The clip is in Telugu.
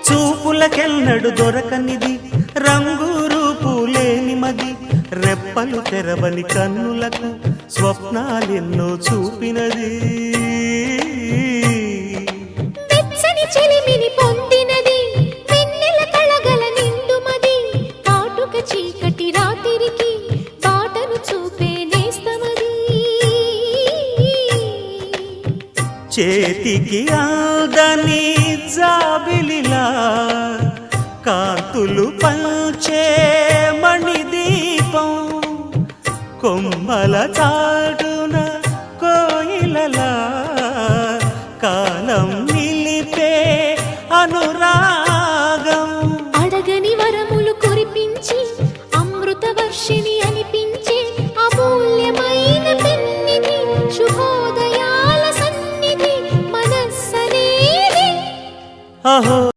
చూపులకెన్నడు దొరకనిది రంగు రూపు లేని మది రెప్పలు తెరవని కన్నులకు స్వప్నాలెన్నో చూపినది వెచ్చని చెలిమిని పొందినది వెన్నెల కళగల నిండుమది కాటుక చీకటి రాత్రికి బాటను చూపే నేస్తమది చేతికి ఆదని జాబిలిలా కాంతులు పంచే మణిదీపం కొమ్మల చాటున కోయిలలా కాలం నిలిపే అనురాగం అడగని వరములు కురిపించి అమృత వర్షిణి అనిపించే అమూల్యమైన పెన్నిధి శుభోదయాల సన్నిధి మనస్సనేది అహో